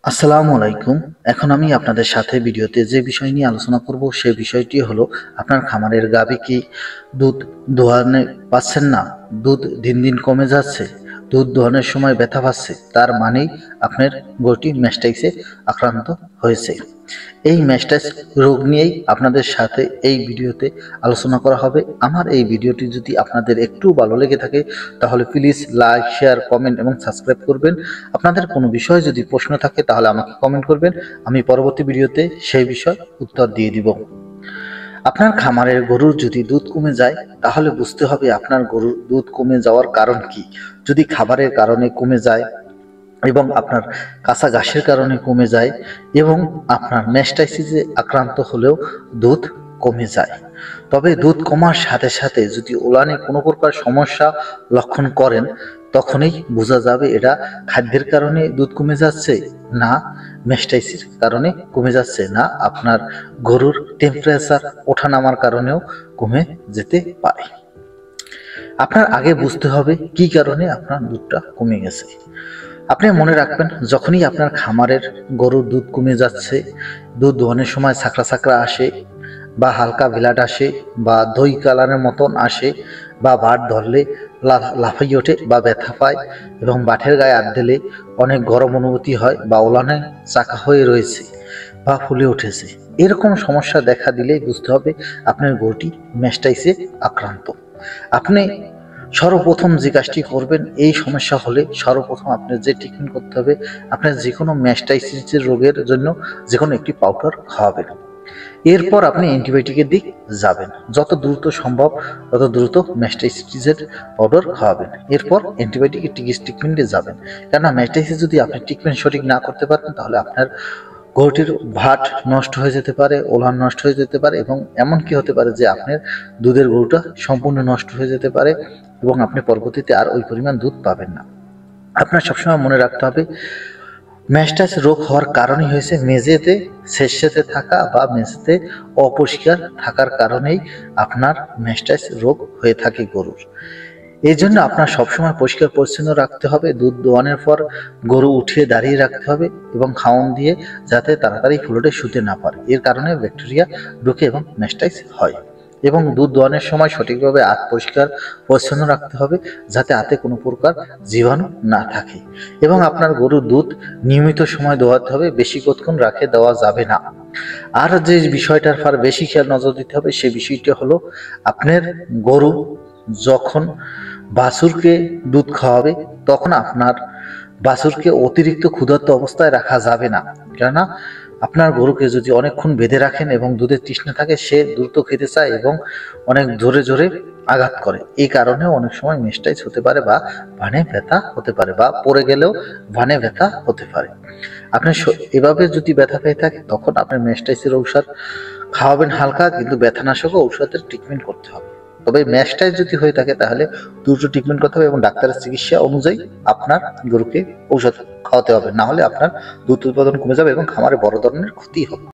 আসসালামু আলাইকুম। এখন আমি আপনাদের সাথে ভিডিওতে যে বিষয় নিয়ে আলোচনা করব সেই বিষয়টি হলো আপনার খামারের গাভী কি দুধ দোহানো পাচ্ছেন না, দুধ দিন দিন কমে যাচ্ছে, দুধ দোহানোর সময় ব্যথা পাচ্ছে, তার মানেই আপনার গরুটি ম্যাস্টাইসে আক্রান্ত হয়েছে। এই ম্যাস্টাইস রোগ নিয়েই আপনাদের সাথে এই ভিডিওতে আলোচনা করা হবে। আমার এই ভিডিওটি যদি আপনাদের একটু ভালো লেগে থাকে তাহলে প্লিজ লাইক, শেয়ার, কমেন্ট এবং সাবস্ক্রাইব করবেন। আপনাদের কোনো বিষয়ে যদি প্রশ্ন থাকে তাহলে আমাকে কমেন্ট করবেন, আমি পরবর্তী ভিডিওতে সেই বিষয় উত্তর দিয়ে দিব। আপনার খামারের গরুর যদি দুধ কমে যায় তাহলে বুঝতে হবে আপনার গরুর দুধ কমে যাওয়ার কারণ কি। যদি খাবারের কারণে কমে যায় এবং আপনার কাঁচা ঘাসের কারণে কমে যায় এবং আপনার ম্যাস্টাইসিসে আক্রান্ত হলেও দুধ কমে যায়, তবে দুধ কমার সাথে সাথে যদি ওলানে কোনো প্রকার সমস্যা লক্ষণ করেন তখনই বোঝা যাবে এটা খাদ্যের কারণে দুধ কমে যাচ্ছে, না ম্যাস্টাইসিস কারণে কমে যাচ্ছে, না আপনার গরুর টেম্পারেচার ওঠানামার কারণেও কমে যেতে পারে। আপনার আগে বুঝতে হবে কি কারণে আপনার দুধটা কমে গেছে। আপনি মনে রাখবেন, যখনই আপনার খামারের গরুর দুধ কমে যাচ্ছে, দুধ দোহানোর সময় ছাকড়া ছাকড়া আসে বা হালকা ভিলাট আসে বা দই কালারের মতন আসে বা বাট ধরলে লাফাই ওঠে বা ব্যথা পায় এবং বাটের গায়ে হাত দিলে অনেক গরম অনুভূতি হয় বা ওলানে চাকা হয়ে রয়েছে বা ফুলে উঠেছে, এরকম সমস্যা দেখা দিলেই বুঝতে হবে আপনার গরুটি ম্যাস্টাইসে আক্রান্ত। আপনি সর্বপ্রথম যে কাজটি করবেন, এই সমস্যা হলে সর্বপ্রথম আপনার যে ট্রিটমেন্ট করতে হবে, আপনার যে কোনো ম্যাস্টাইসিসের রোগের জন্য যে কোনো একটি পাউডার খাওয়াবেন। এরপর আপনি অ্যান্টিবায়োটিকের দিক যাবেন, যত দ্রুত সম্ভব তত দ্রুত ম্যাস্টাইসিসের পাউডার খাওয়াবেন। এরপর অ্যান্টিবায়োটিকের ট্রিটমেন্টে যাবেন, কেননা ম্যাস্টাইসিস যদি আপনি ট্রিটমেন্ট সঠিক না করতে পারেন তাহলে আপনার গরুটির ভাট নষ্ট হয়ে যেতে পারে, ওলান নষ্ট হয়ে যেতে পারে এবং এমন কি হতে পারে যে আপনার দুধের গরুটা সম্পূর্ণ নষ্ট হয়ে যেতে পারে এবং আপনি পরবর্তীতে আর ওই পরিমাণ দুধ পাবেন না। আপনার সবসময় মনে রাখতে হবে, ম্যাস্টাইস রোগ হওয়ার কারণই হয়েছে মেঝেতে সেচেতে থাকা বা মেঝেতে অপরিষ্কার থাকার কারণেই আপনার ম্যাস্টাইস রোগ হয়ে থাকে গরুর। এই জন্য আপনার সবসময় পরিষ্কার পরিচ্ছন্ন রাখতে হবে, দুধ দোয়ানোর পর গরু উঠিয়ে দাঁড়িয়ে রাখতে হবে এবং খাওয়ান দিয়ে যাতে তাড়াতাড়ি ফ্লোরে শুতে না পারে, এর কারণে ব্যাকটেরিয়া ঢোকে এবং ম্যাস্টাইস হয়। এবং দুধ দোয়ানোর সময় সঠিকভাবে হাত পরিষ্কার পরিচ্ছন্ন রাখতে হবে যাতে হাতে কোনো প্রকার জীবাণু না থাকে। এবং আপনার গরুর দুধ নিয়মিত সময় দোয়াতে হবে, বেশি কতক্ষণ রাখে দেওয়া যাবে না। আর যে বিষয়টার পর বেশি খেয়াল নজর দিতে হবে সেই বিষয়টা হলো, আপনার গরু যখন বাছুরকে দুধ খাওয়াবে তখন আপনার বাছুরকে অতিরিক্ত ক্ষুধার্ত অবস্থায় রাখা যাবে না। কেননা আপনার গরুকে যদি অনেকক্ষণ বেঁধে রাখেন এবং দুধের তৃষ্ণা থাকে, সে দ্রুত খেতে চায় এবং অনেক জোরে জোরে আঘাত করে, এই কারণেও অনেক সময় ম্যাস্টাইস হতে পারে বা ভানে ব্যথা হতে পারে বা পড়ে গেলেও ভানে ব্যথা হতে পারে। আপনি এভাবে যদি ব্যথা পেয়ে থাকে তখন আপনার ম্যাস্টাইসের ঔষধ খাওয়াবেন হালকা, কিন্তু ব্যথানাশক ঔষধের ট্রিটমেন্ট করতে হবে। তবে ম্যাস্টাইস যদি হয়ে থাকে তাহলে দ্রুত ট্রিটমেন্ট করতে হবে এবং ডাক্তারের চিকিৎসা অনুযায়ী আপনার গরুকে ঔষধ খাওয়াতে হবে, না হলে আপনার দুধ উৎপাদন কমে যাবে এবং খামারে বড় ধরনের ক্ষতি হবে।